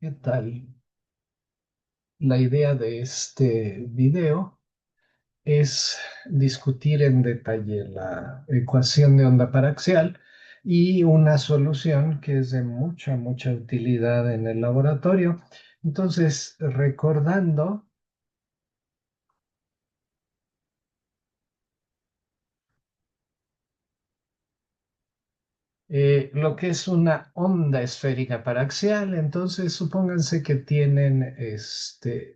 ¿Qué tal? La idea de este video es discutir en detalle la ecuación de onda paraxial y una solución que es de mucha utilidad en el laboratorio. Entonces, recordando lo que es una onda esférica paraxial, entonces supónganse que tienen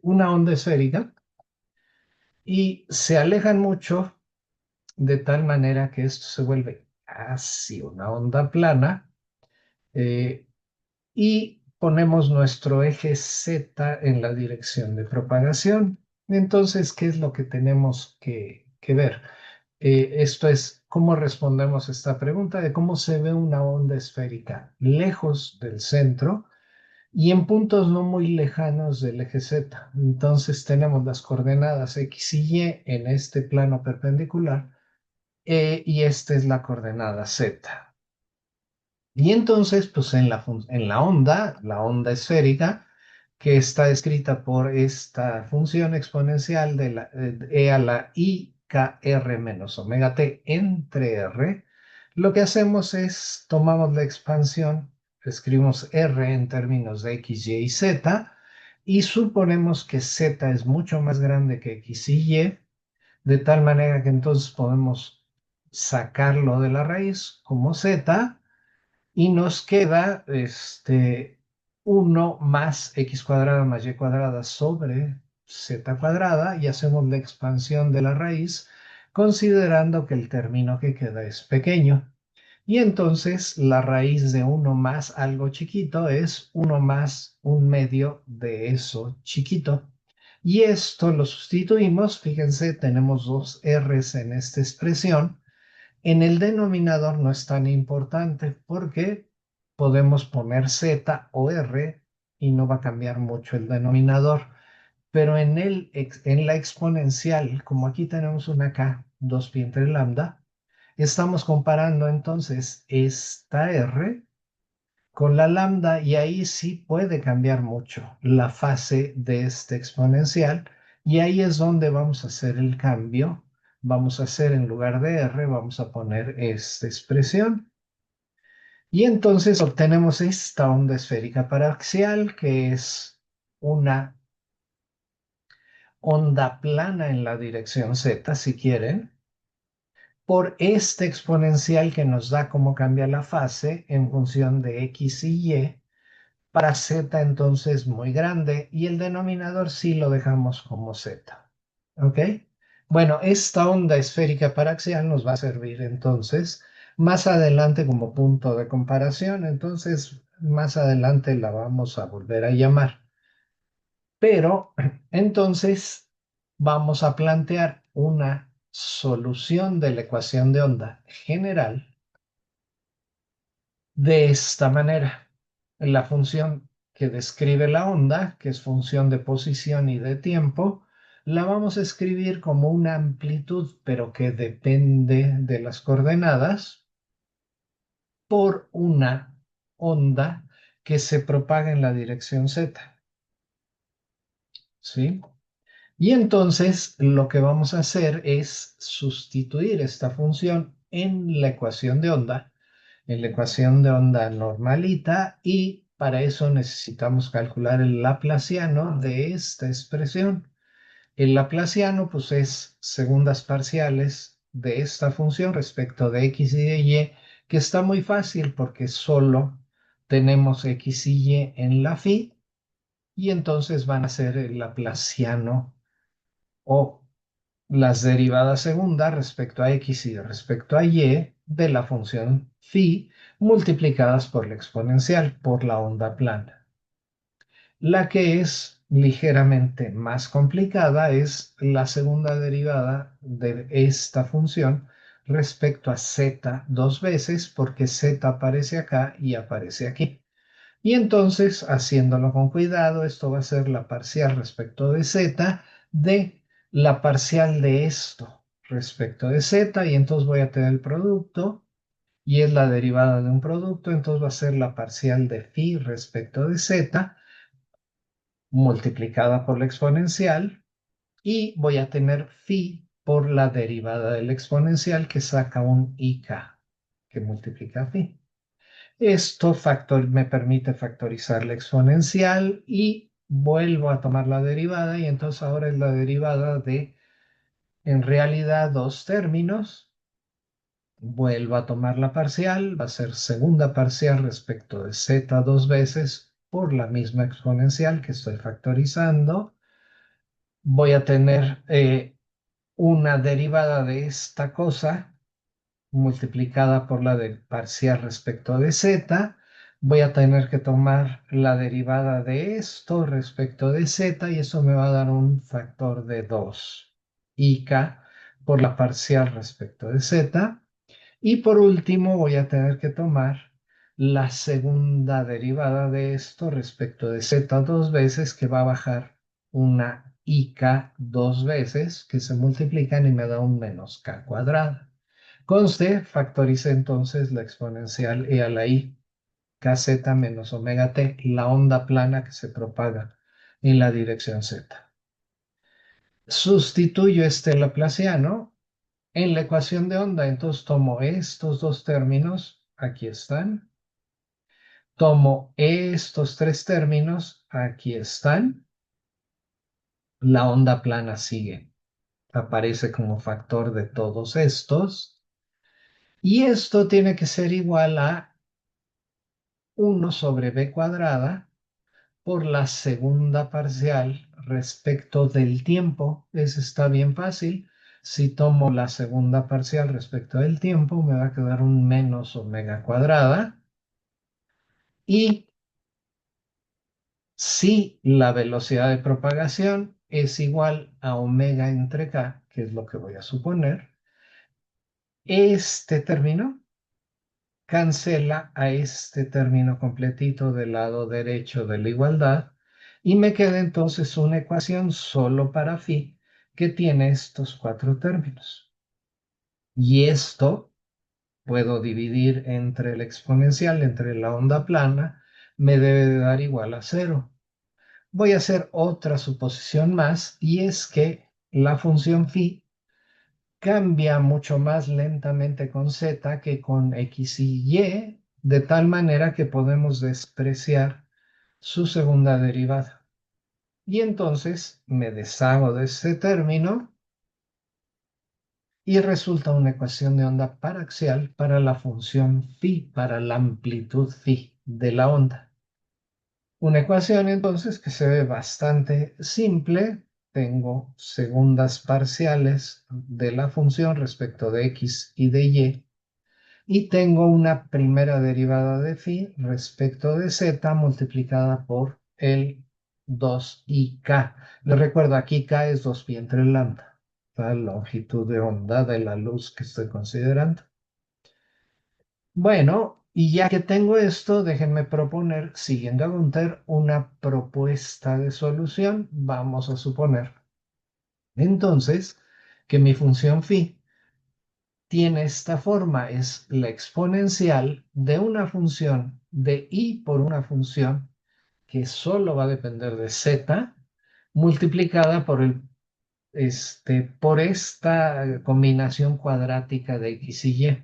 una onda esférica y se alejan mucho de tal manera que esto se vuelve casi una onda plana, eh, y ponemos nuestro eje Z en la dirección de propagación. Entonces, ¿qué es lo que tenemos que ver? Esto es cómo respondemos a esta pregunta de cómo se ve una onda esférica lejos del centro y en puntos no muy lejanos del eje Z. Entonces tenemos las coordenadas X y Y en este plano perpendicular, y esta es la coordenada Z. Y entonces, pues en la onda esférica, que está escrita por esta función exponencial de e a la i k r menos omega t entre r, lo que hacemos es tomamos la expansión, escribimos r en términos de x, y y z, y suponemos que z es mucho más grande que x y y, de tal manera que entonces podemos sacarlo de la raíz como z y nos queda 1 más x cuadrada más y cuadrada sobre z cuadrada y hacemos la expansión de la raíz considerando que el término que queda es pequeño. Y entonces la raíz de 1 más algo chiquito es 1 más un medio de eso chiquito. Y esto lo sustituimos, fíjense, tenemos dos r's en esta expresión. En el denominador no es tan importante porque podemos poner z o r y no va a cambiar mucho el denominador. Pero en la exponencial, como aquí tenemos una k, 2 pi entre lambda, estamos comparando entonces esta r con la lambda y ahí sí puede cambiar mucho la fase de este exponencial y ahí es donde vamos a hacer el cambio. Vamos a hacer en lugar de r, vamos a poner esta expresión y entonces obtenemos esta onda esférica paraxial que es una onda plana en la dirección z, si quieren, por este exponencial que nos da cómo cambia la fase en función de x y y para z entonces muy grande y el denominador sí lo dejamos como z. ¿Ok? Bueno, esta onda esférica paraxial nos va a servir entonces más adelante como punto de comparación, entonces más adelante la vamos a volver a llamar. Pero entonces vamos a plantear una solución de la ecuación de onda general de esta manera. La función que describe la onda, que es función de posición y de tiempo, la vamos a escribir como una amplitud, pero que depende de las coordenadas, por una onda que se propaga en la dirección z. ¿Sí? Y entonces lo que vamos a hacer es sustituir esta función en la ecuación de onda, en la ecuación de onda normalita, y para eso necesitamos calcular el laplaciano de esta expresión. El laplaciano pues es segundas parciales de esta función respecto de x y de y, que está muy fácil porque solo tenemos x y y en la phi, y entonces van a ser el laplaciano o las derivadas segundas respecto a x y respecto a y de la función phi multiplicadas por la exponencial, por la onda plana. La que es ligeramente más complicada es la segunda derivada de esta función respecto a z dos veces, porque z aparece acá y aparece aquí. Y entonces, haciéndolo con cuidado, esto va a ser la parcial respecto de z de la parcial de esto respecto de z, y entonces voy a tener el producto, y es la derivada de un producto, entonces va a ser la parcial de phi respecto de z, multiplicada por la exponencial y voy a tener phi por la derivada del exponencial que saca un IK que multiplica phi. Esto me permite factorizar la exponencial y vuelvo a tomar la derivada y entonces ahora es la derivada de en realidad dos términos. Vuelvo a tomar la parcial, va a ser segunda parcial respecto de z dos veces por la misma exponencial que estoy factorizando. Voy a tener una derivada de esta cosa multiplicada por la del parcial respecto de z. Voy a tener que tomar la derivada de esto respecto de z y eso me va a dar un factor de 2 IK por la parcial respecto de z. Y por último voy a tener que tomar la segunda derivada de esto respecto de z dos veces que va a bajar una IK dos veces que se multiplican y me da un menos k cuadrada. Conste, factorice entonces la exponencial e a la i, kz menos omega t, la onda plana que se propaga en la dirección z. Sustituyo este laplaciano en la ecuación de onda, entonces tomo estos dos términos, aquí están, tomo estos tres términos, aquí están, la onda plana sigue, aparece como factor de todos estos, y esto tiene que ser igual a 1 sobre b cuadrada por la segunda parcial respecto del tiempo. Eso está bien fácil. Si tomo la segunda parcial respecto del tiempo, me va a quedar un menos omega cuadrada. Y si la velocidad de propagación es igual a omega entre k, que es lo que voy a suponer, este término cancela a este término completito del lado derecho de la igualdad y me queda entonces una ecuación solo para phi que tiene estos cuatro términos. Y esto puedo dividir entre el exponencial, entre la onda plana, me debe de dar igual a cero. Voy a hacer otra suposición más y es que la función phi cambia mucho más lentamente con z que con x y y, de tal manera que podemos despreciar su segunda derivada. Y entonces me deshago de este término y resulta una ecuación de onda paraxial para la función phi, para la amplitud phi de la onda. Una ecuación entonces que se ve bastante simple. Tengo segundas parciales de la función respecto de x y de y. Y tengo una primera derivada de phi respecto de z multiplicada por el 2ik. Les recuerdo, aquí k es 2 pi entre lambda, la longitud de onda de la luz que estoy considerando. Bueno, y ya que tengo esto, déjenme proponer, siguiendo a Gunther, una propuesta de solución. Vamos a suponer entonces que mi función phi tiene esta forma, es la exponencial de una función de i por una función que solo va a depender de z multiplicada por esta combinación cuadrática de x y y,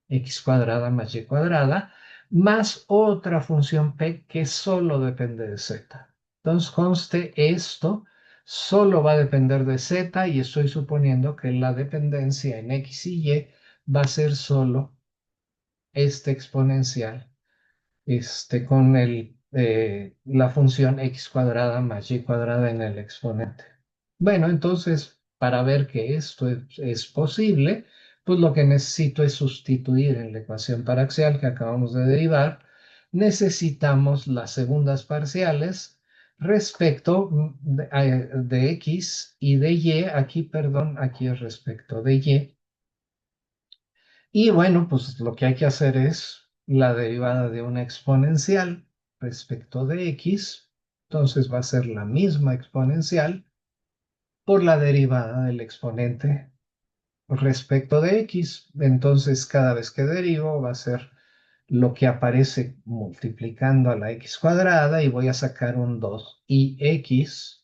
x cuadrada más y cuadrada, más otra función p que solo depende de z. Entonces, conste esto solo va a depender de z y estoy suponiendo que la dependencia en x y y va a ser solo este exponencial con la función x cuadrada más y cuadrada en el exponente. Bueno, entonces, para ver que esto es posible, pues lo que necesito es sustituir en la ecuación paraxial que acabamos de derivar. Necesitamos las segundas parciales respecto de x y de y. Aquí, perdón, aquí es respecto de y. Y bueno, pues lo que hay que hacer es la derivada de una exponencial respecto de x. Entonces va a ser la misma exponencial por la derivada del exponente respecto de x. Entonces cada vez que derivo va a ser lo que aparece multiplicando a la x cuadrada y voy a sacar un 2ix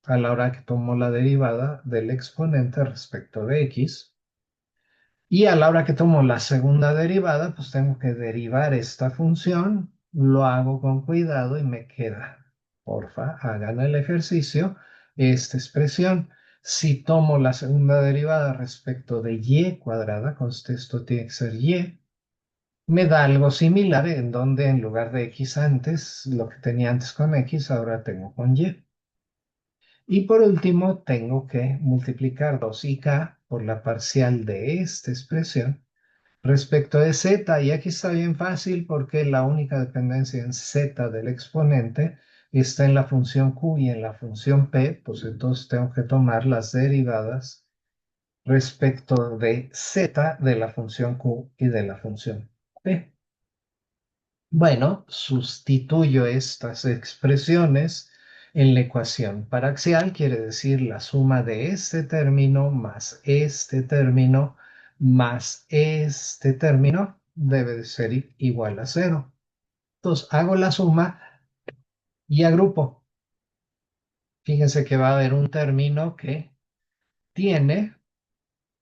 a la hora que tomo la derivada del exponente respecto de x. Y a la hora que tomo la segunda derivada, pues tengo que derivar esta función. Lo hago con cuidado y me queda. Porfa, hagan el ejercicio. Esta expresión, si tomo la segunda derivada respecto de y cuadrada, conste esto tiene que ser y, me da algo similar en donde en lugar de x antes, lo que tenía antes con x, ahora tengo con y. Y por último, tengo que multiplicar 2ik por la parcial de esta expresión respecto de z. Y aquí está bien fácil porque la única dependencia en z del exponente está en la función q y en la función p, pues entonces tengo que tomar las derivadas respecto de z de la función q y de la función p. Bueno, sustituyo estas expresiones en la ecuación paraxial, quiere decir la suma de este término más este término más este término debe de ser igual a cero. Entonces hago la suma y agrupo. Fíjense que va a haber un término que tiene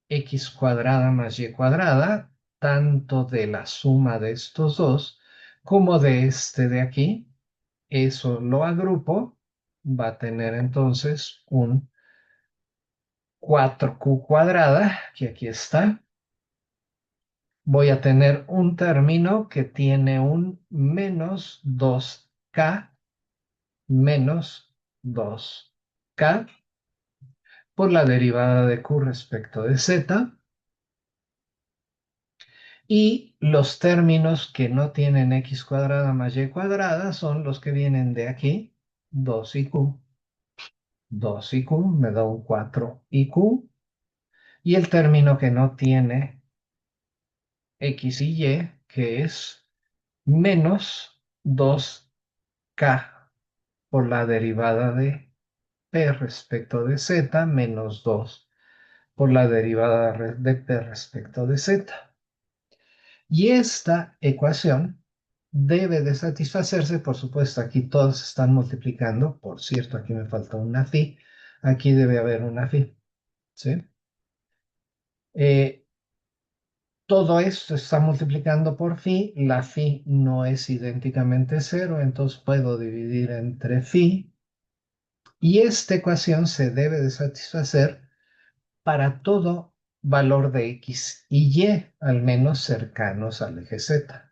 x cuadrada más y cuadrada, tanto de la suma de estos dos como de este de aquí. Eso lo agrupo, va a tener entonces un 4q cuadrada, que aquí está. Voy a tener un término que tiene un menos 2k menos 2k por la derivada de q respecto de z. Y los términos que no tienen x cuadrada más y cuadrada son los que vienen de aquí, 2iq. 2iq me da un 4iq. Y el término que no tiene x y y, que es menos 2k por la derivada de p respecto de z, menos 2 por la derivada de p respecto de z. Y esta ecuación debe de satisfacerse, por supuesto, aquí todos están multiplicando, por cierto, aquí me falta una phi, aquí debe haber una phi, ¿sí? Todo esto está multiplicando por phi, la phi no es idénticamente cero, entonces puedo dividir entre phi, y esta ecuación se debe de satisfacer para todo valor de x y y, al menos cercanos al eje z.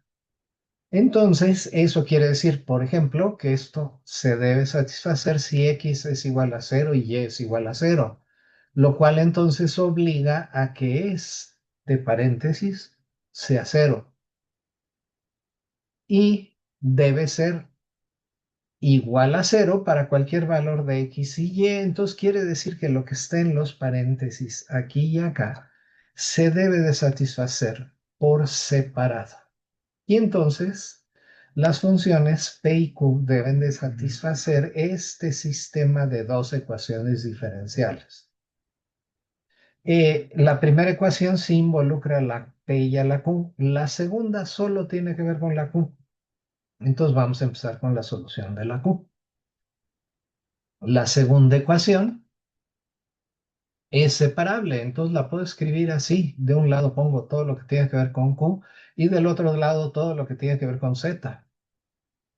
Entonces, eso quiere decir, por ejemplo, que esto se debe satisfacer si x es igual a cero y y es igual a cero, lo cual entonces obliga a que de paréntesis sea cero y debe ser igual a cero para cualquier valor de x y y. Entonces quiere decir que lo que está en los paréntesis aquí y acá se debe de satisfacer por separado. Y entonces las funciones p y q deben de satisfacer este sistema de dos ecuaciones diferenciales. La primera ecuación sí involucra la p y a la q. La segunda solo tiene que ver con la q. Entonces vamos a empezar con la solución de la q. La segunda ecuación es separable, entonces la puedo escribir así. De un lado pongo todo lo que tiene que ver con q y del otro lado todo lo que tiene que ver con z.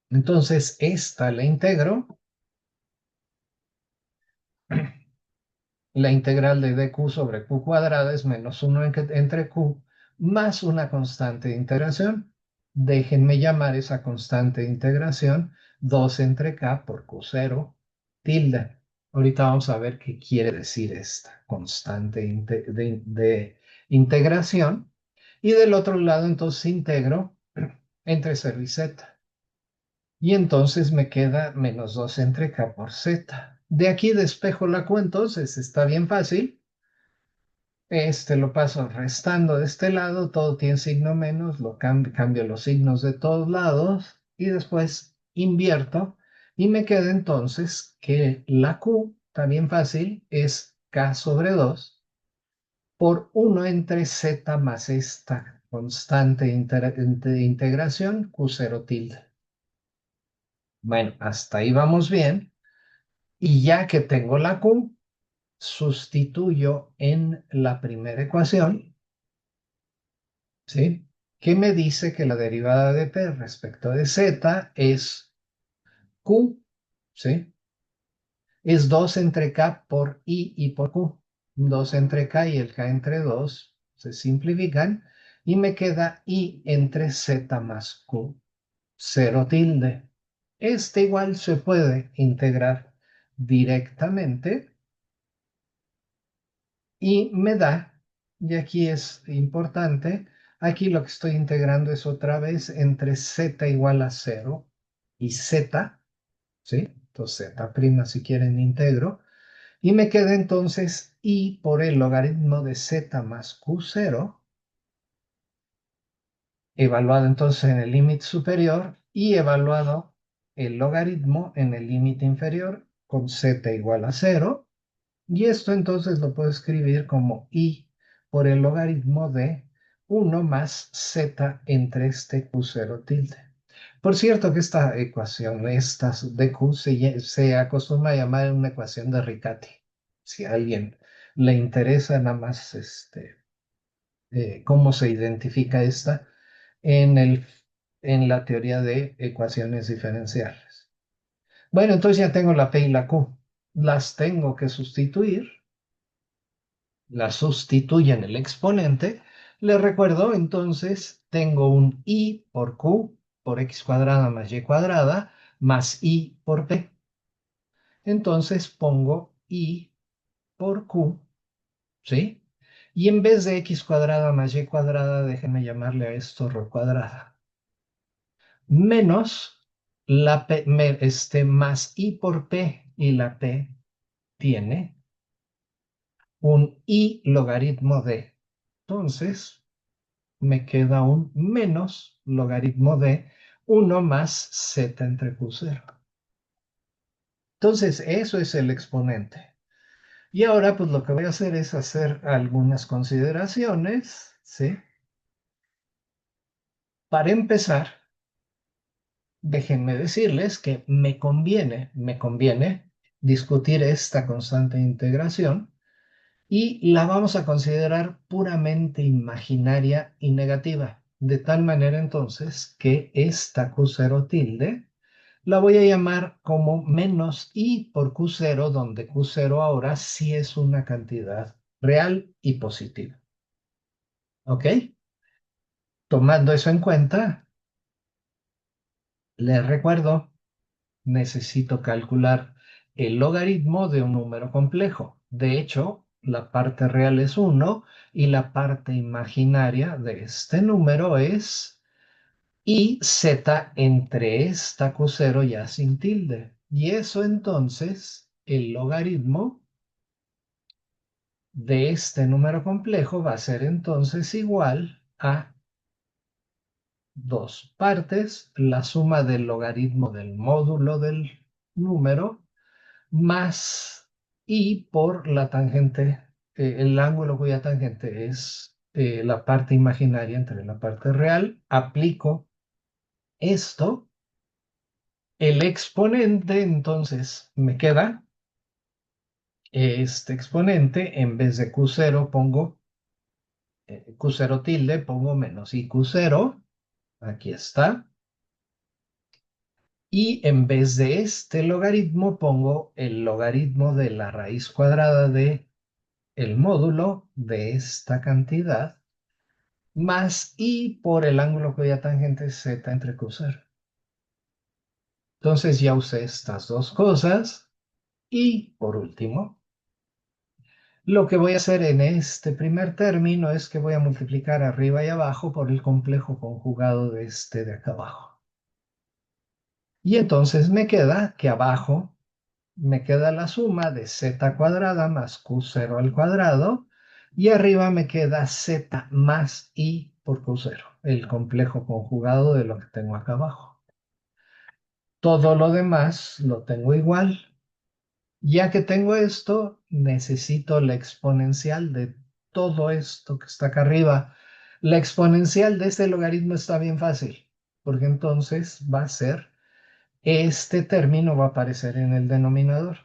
Entonces esta la integro. La integral de dq sobre q cuadrada es menos 1 entre q más una constante de integración. Déjenme llamar esa constante de integración 2 entre k por q0 tilde. Ahorita vamos a ver qué quiere decir esta constante de integración. Y del otro lado, entonces integro entre 0 y z. Y entonces me queda menos 2 entre k por z. De aquí despejo la q, entonces está bien fácil. Este lo paso restando de este lado, todo tiene signo menos, cambio los signos de todos lados y después invierto y me queda entonces que la q, también fácil, es k sobre 2 por 1 entre z más esta constante de integración Q0 tilde. Bueno, hasta ahí vamos bien. Y ya que tengo la Q, sustituyo en la primera ecuación, ¿sí? Que me dice que la derivada de P respecto de Z es Q, ¿sí? Es 2 entre K por I y por Q. 2 entre K y el K entre 2 se simplifican y me queda I entre Z más Q, 0 tilde. Este igual se puede integrar directamente y me da, y aquí es importante, aquí lo que estoy integrando es otra vez entre Z igual a 0 y Z, ¿sí? Entonces Z' si quieren integro. Y me queda entonces I por el logaritmo de Z más Q0, evaluado entonces en el límite superior y evaluado el logaritmo en el límite inferior con Z igual a 0. Y esto entonces lo puedo escribir como I por el logaritmo de 1 más Z entre este Q0 tilde. Por cierto que esta ecuación, esta de Q, se acostumbra a llamar una ecuación de Riccati. Si a alguien le interesa nada más cómo se identifica esta en, en la teoría de ecuaciones diferenciales. Bueno, entonces ya tengo la P y la Q. Las tengo que sustituir. Las sustituyo en el exponente. Le recuerdo, entonces, tengo un I por Q por X cuadrada más Y cuadrada más I por P. Entonces pongo I por Q, ¿sí? Y en vez de X cuadrada más Y cuadrada, déjenme llamarle a esto ρ cuadrada. Menos la P, más I por P, y la P tiene un I logaritmo de. Entonces, me queda un menos logaritmo de 1 más Z entre Q0. Entonces, eso es el exponente. Y ahora, pues lo que voy a hacer es hacer algunas consideraciones, ¿sí? Para empezar, déjenme decirles que me conviene discutir esta constante de integración y la vamos a considerar puramente imaginaria y negativa, de tal manera entonces que esta Q0 tilde la voy a llamar como menos I por Q0, donde Q0 ahora sí es una cantidad real y positiva. ¿Ok? Tomando eso en cuenta, les recuerdo, necesito calcular el logaritmo de un número complejo. De hecho, la parte real es 1 y la parte imaginaria de este número es I z entre esta Q0 ya sin tilde. Y eso entonces, el logaritmo de este número complejo va a ser entonces igual a dos partes, la suma del logaritmo del módulo del número más I por la tangente, el ángulo cuya tangente es la parte imaginaria entre la parte real. Aplico esto, el exponente, entonces me queda este exponente, en vez de Q0 pongo Q0 tilde, pongo menos I Q0, aquí está. Y en vez de este logaritmo pongo el logaritmo de la raíz cuadrada de el módulo de esta cantidad más I por el ángulo cuya tangente es Z entre Q0. Entonces ya usé estas dos cosas. Y por último, lo que voy a hacer en este primer término es que voy a multiplicar arriba y abajo por el complejo conjugado de este de acá abajo. Y entonces me queda que abajo me queda la suma de Z cuadrada más Q0 al cuadrado, y arriba me queda Z más I por Q0, el complejo conjugado de lo que tengo acá abajo. Todo lo demás lo tengo igual. Ya que tengo esto, necesito la exponencial de todo esto que está acá arriba. La exponencial de este logaritmo está bien fácil, porque entonces va a ser, este término va a aparecer en el denominador.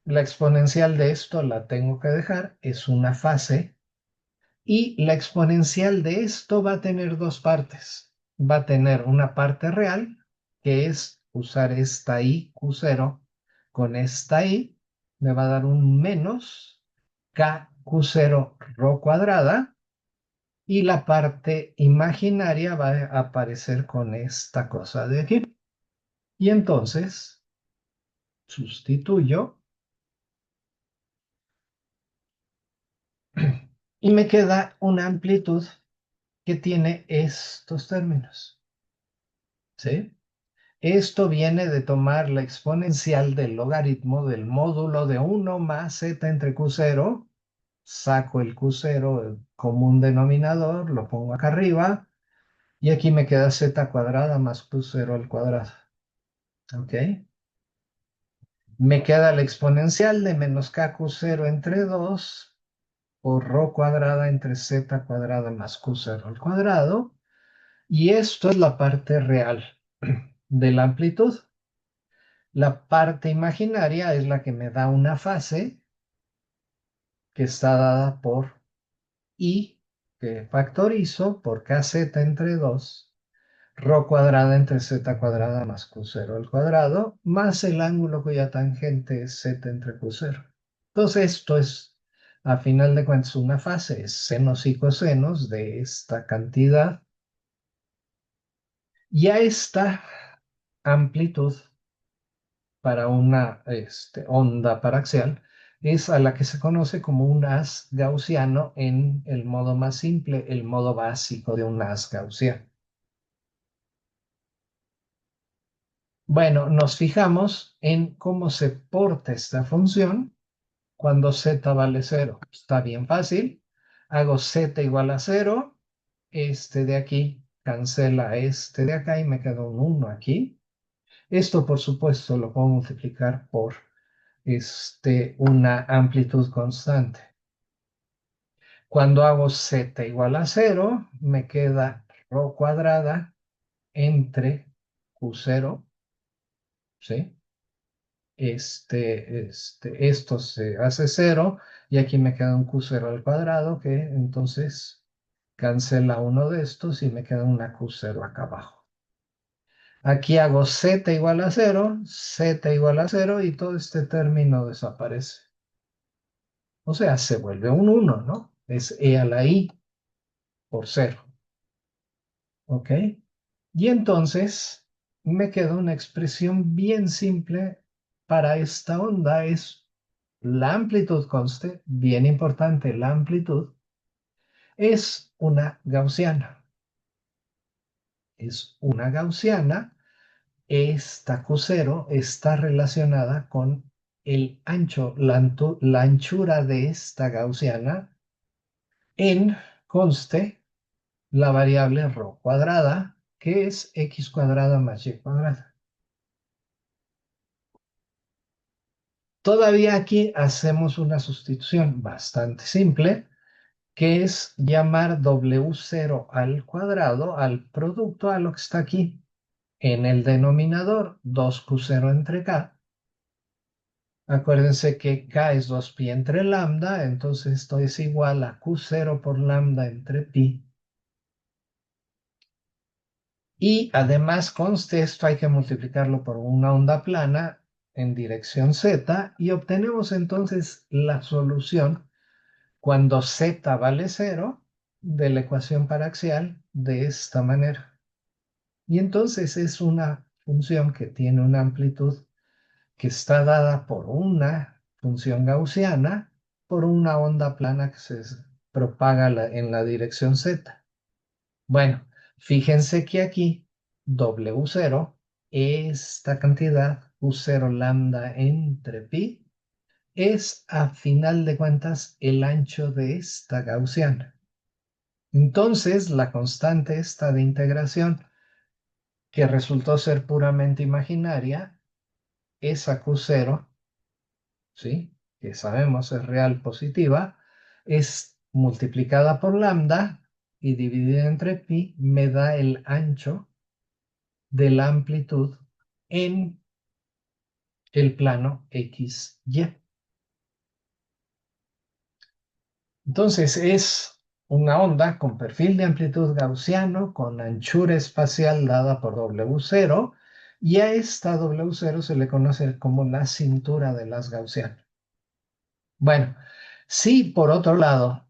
La exponencial de esto la tengo que dejar, es una fase, y la exponencial de esto va a tener dos partes. Va a tener una parte real, que es usar esta i q0 con esta i, me va a dar un menos k q0 rho cuadrada, y la parte imaginaria va a aparecer con esta cosa de aquí. Y entonces sustituyo y me queda una amplitud que tiene estos términos, ¿sí? Esto viene de tomar la exponencial del logaritmo del módulo de 1 más z entre q0, saco el q0 el común denominador, lo pongo acá arriba, y aquí me queda z cuadrada más q0 al cuadrado. ¿Ok? Me queda la exponencial de menos kq0 entre 2 por rho cuadrada entre z cuadrada más q0 al cuadrado. Y esto es la parte real de la amplitud. La parte imaginaria es la que me da una fase que está dada por i, que factorizo por kz entre 2 rho cuadrada entre z cuadrada más q0 al cuadrado, más el ángulo cuya tangente es z entre q0. Entonces esto es, a final de cuentas, una fase, es senos y cosenos de esta cantidad. Y a esta amplitud para una onda paraxial es a la que se conoce como un haz gaussiano en el modo más simple, el modo básico de un haz gaussiano. Bueno, nos fijamos en cómo se porta esta función cuando z vale 0. Está bien fácil. Hago z igual a 0. Este de aquí cancela este de acá y me queda un 1 aquí. Esto, por supuesto, lo puedo multiplicar por una amplitud constante. Cuando hago z igual a 0, me queda rho cuadrada entre q0, ¿sí? Esto se hace 0 y aquí me queda un q0 al cuadrado que entonces cancela uno de estos y me queda una q0 acá abajo. Aquí hago z igual a 0, z igual a 0 y todo este término desaparece. O sea, se vuelve un 1, ¿no? Es e a la i por 0. ¿Ok? Y entonces me queda una expresión bien simple para esta onda. Es la amplitud conste, bien importante, la amplitud es una gaussiana. Es una gaussiana. Esta Q0 está relacionada con el ancho, la anchura de esta gaussiana en, conste, la variable rho cuadrada, que es x cuadrada más y cuadrada. Todavía aquí hacemos una sustitución bastante simple, que es llamar W0 al cuadrado, al producto, a lo que está aquí. En el denominador, 2Q0 entre K. Acuérdense que K es 2pi entre lambda, entonces esto es igual a Q0 por lambda entre pi. Y además conste esto, hay que multiplicarlo por una onda plana en dirección z y obtenemos entonces la solución cuando z vale 0 de la ecuación paraxial de esta manera. Y entonces es una función que tiene una amplitud que está dada por una función gaussiana por una onda plana que se propaga en la dirección z. Bueno, fíjense que aquí W0, esta cantidad, U0 lambda entre pi, es a final de cuentas el ancho de esta gaussiana. Entonces, la constante esta de integración, que resultó ser puramente imaginaria, esa Q0, ¿sí? Que sabemos es real positiva, es multiplicada por lambda y dividida entre pi me da el ancho de la amplitud en el plano XY. Entonces es una onda con perfil de amplitud gaussiano con anchura espacial dada por W0 y a esta W0 se le conoce como la cintura de las gaussianas. Bueno, si por otro lado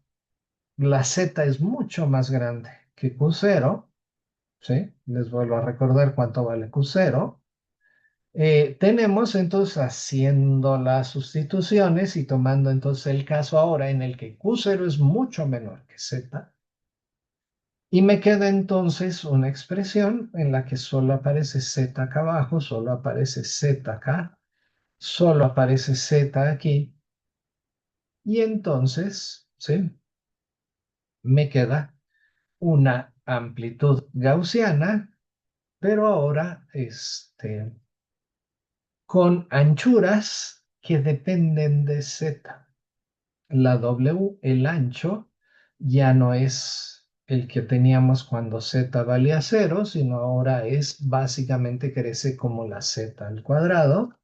la Z es mucho más grande que Q0, ¿sí? Les vuelvo a recordar cuánto vale Q0. Tenemos entonces haciendo las sustituciones y tomando entonces el caso ahora en el que Q0 es mucho menor que Z, y me queda entonces una expresión en la que solo aparece Z acá abajo, solo aparece Z acá, solo aparece Z aquí, y entonces, ¿sí? Me queda una amplitud gaussiana, pero ahora con anchuras que dependen de Z. La W, el ancho, ya no es el que teníamos cuando Z valía cero, sino ahora es básicamente crece como la Z al cuadrado.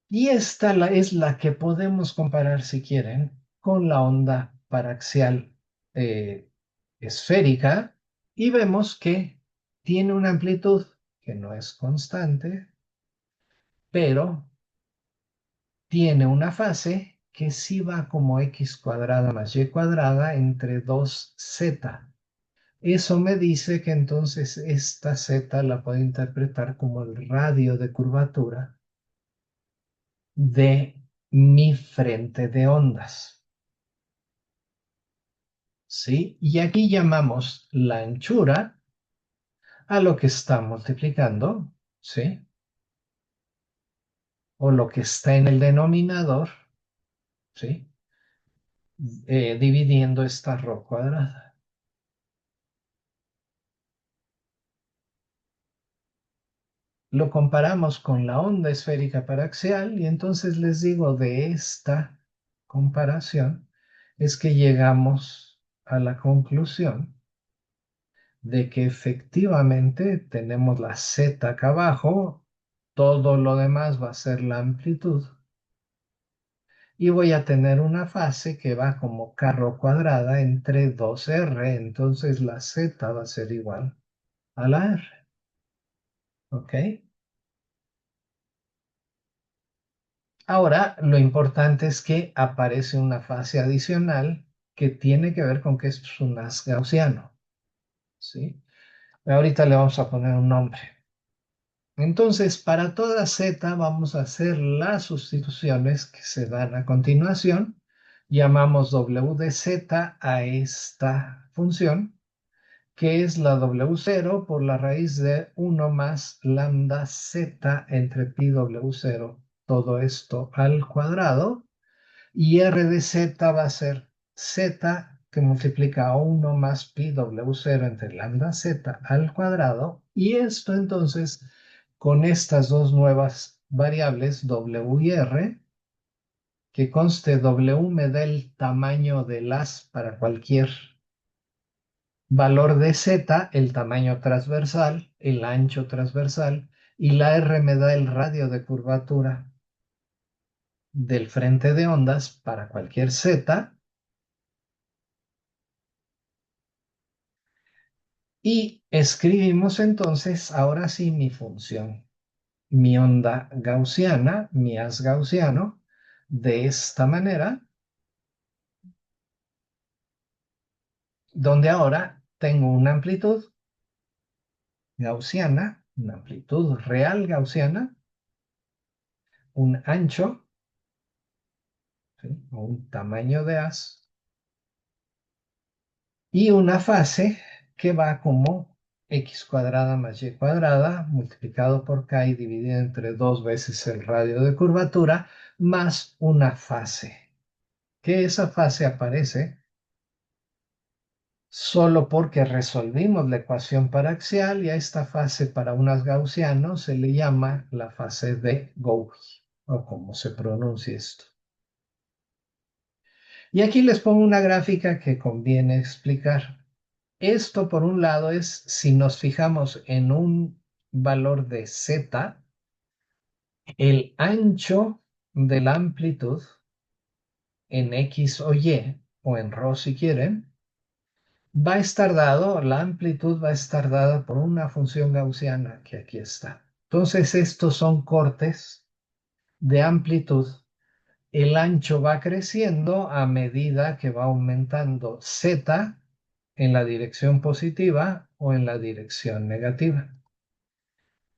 Y esta es la que podemos comparar, si quieren, con la onda paraxial eh, esférica y vemos que tiene una amplitud que no es constante, pero tiene una fase que sí va como x cuadrada más y cuadrada entre 2z. Eso me dice que entonces esta z la puedo interpretar como el radio de curvatura de mi frente de ondas. ¿Sí? Y aquí llamamos la anchura a lo que está multiplicando, ¿sí? O lo que está en el denominador, ¿sí? Dividiendo esta ρ cuadrada. Lo comparamos con la onda esférica paraxial y entonces les digo de esta comparación es que llegamos a la conclusión de que efectivamente tenemos la z acá abajo, todo lo demás va a ser la amplitud y voy a tener una fase que va como carro cuadrada entre 2r, entonces la z va a ser igual a la r, ¿ok? Ahora, lo importante es que aparece una fase adicional que tiene que ver con que esto es un haz gaussiano, ¿sí? Ahorita le vamos a poner un nombre. Entonces, para toda z vamos a hacer las sustituciones que se dan a continuación. Llamamos w de z a esta función, que es la w0 por la raíz de 1 más lambda z entre pi w0, todo esto al cuadrado. Y R de Z va a ser Z que multiplica a 1 más pi W0 entre lambda Z al cuadrado. Y esto entonces, con estas dos nuevas variables, W y R, que conste W me da el tamaño del haz para cualquier valor de Z, el tamaño transversal, el ancho transversal, y la R me da el radio de curvatura del frente de ondas para cualquier Z. Y escribimos entonces, ahora sí, mi función, mi onda gaussiana, mi haz gaussiano, de esta manera, donde ahora tengo una amplitud gaussiana, una amplitud real gaussiana, un ancho, ¿sí? O un tamaño de haz, y una fase que va como x cuadrada más y cuadrada multiplicado por k y dividido entre dos veces el radio de curvatura más una fase, que esa fase aparece solo porque resolvimos la ecuación paraxial y a esta fase para unas gaussianos se le llama la fase de Gauss, o como se pronuncia esto. Y aquí les pongo una gráfica que conviene explicar. Esto, por un lado, es si nos fijamos en un valor de Z, el ancho de la amplitud en X o Y, o en ρ si quieren, va a estar dado, la amplitud va a estar dada por una función gaussiana que aquí está. Entonces, estos son cortes de amplitud. El ancho va creciendo a medida que va aumentando Z en la dirección positiva o en la dirección negativa.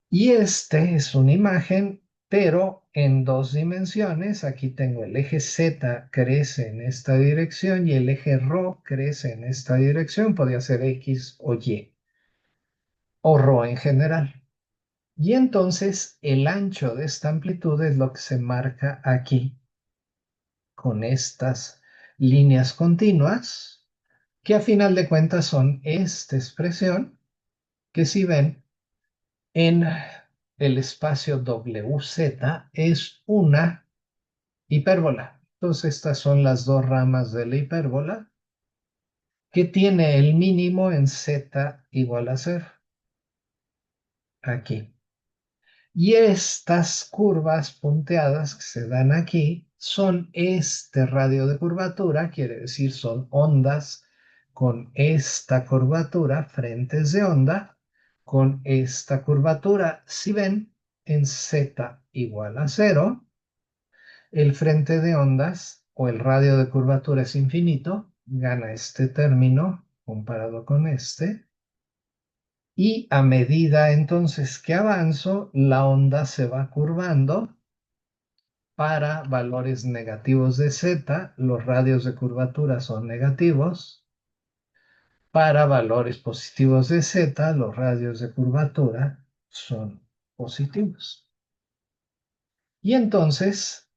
Y este es una imagen, pero en dos dimensiones. Aquí tengo el eje Z crece en esta dirección y el eje ρ crece en esta dirección. Podría ser X o Y, o ρ en general. Y entonces el ancho de esta amplitud es lo que se marca aquí con estas líneas continuas, que a final de cuentas son esta expresión, que si ven en el espacio WZ es una hipérbola. Entonces estas son las dos ramas de la hipérbola, que tiene el mínimo en Z igual a 0, aquí. Y estas curvas punteadas que se dan aquí son este radio de curvatura, quiere decir son ondas con esta curvatura, frentes de onda, con esta curvatura. Si ven, en Z igual a 0, el frente de ondas o el radio de curvatura es infinito, gana este término comparado con este. Y a medida entonces que avanzo, la onda se va curvando. Para valores negativos de Z, los radios de curvatura son negativos. Para valores positivos de Z, los radios de curvatura son positivos. Y entonces,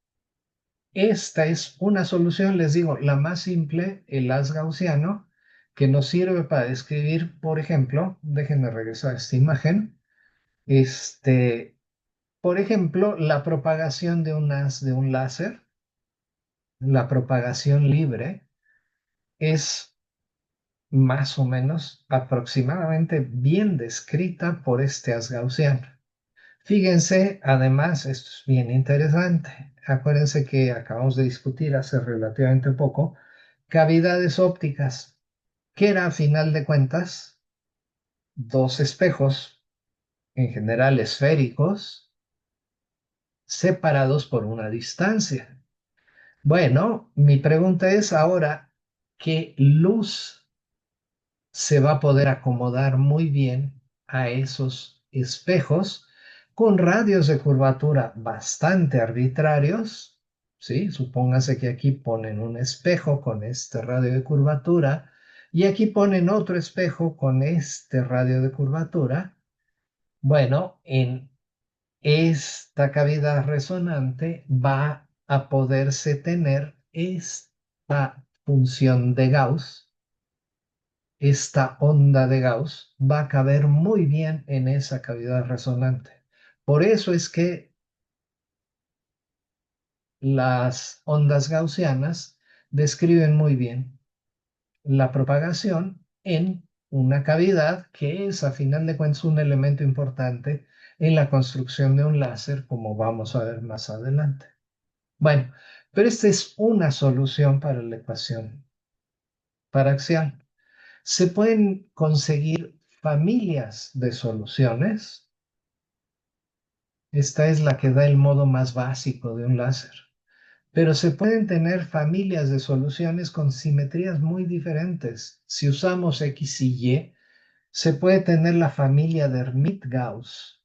esta es una solución, les digo, la más simple, el haz gaussiano, que nos sirve para describir, por ejemplo, déjenme regresar a esta imagen, por ejemplo, la propagación de un haz de un láser, la propagación libre, es más o menos aproximadamente bien descrita por este haz gaussiano. Fíjense, además, esto es bien interesante. Acuérdense que acabamos de discutir hace relativamente poco cavidades ópticas, que era a final de cuentas dos espejos, en general esféricos, separados por una distancia. Bueno, mi pregunta es ahora, ¿qué luz se va a poder acomodar muy bien a esos espejos con radios de curvatura bastante arbitrarios? ¿Sí? Supóngase que aquí ponen un espejo con este radio de curvatura y aquí ponen otro espejo con este radio de curvatura. Bueno, en esta cavidad resonante va a poderse tener esta función de Gauss. Esta onda de Gauss va a caber muy bien en esa cavidad resonante. Por eso es que las ondas gaussianas describen muy bien la propagación en una cavidad que es, a final de cuentas, un elemento importante en la construcción de un láser, como vamos a ver más adelante. Bueno, pero esta es una solución para la ecuación paraxial. Se pueden conseguir familias de soluciones. Esta es la que da el modo más básico de un láser. Pero se pueden tener familias de soluciones con simetrías muy diferentes. Si usamos X y Y, se puede tener la familia de Hermite-Gauss.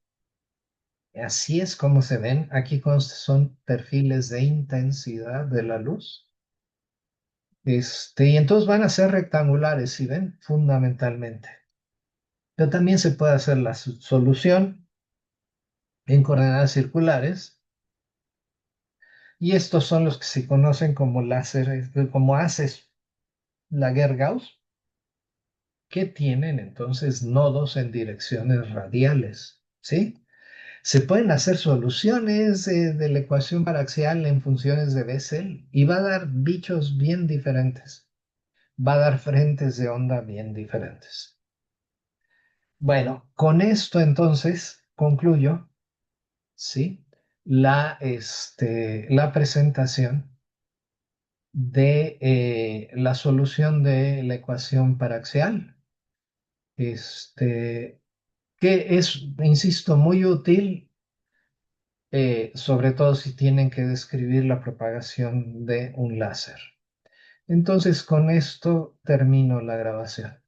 Así es como se ven. Aquí son perfiles de intensidad de la luz. Y entonces van a ser rectangulares, ¿sí ven? Fundamentalmente. Pero también se puede hacer la solución en coordenadas circulares. Y estos son los que se conocen como láseres, como haces Laguerre-Gauss, que tienen entonces nodos en direcciones radiales, ¿sí? Se pueden hacer soluciones de la ecuación paraxial en funciones de Bessel y va a dar bichos bien diferentes. Va a dar frentes de onda bien diferentes. Bueno, con esto entonces concluyo, ¿sí? La presentación de la solución de la ecuación paraxial, este, que es, insisto, muy útil, sobre todo si tienen que describir la propagación de un láser. Entonces, con esto termino la grabación.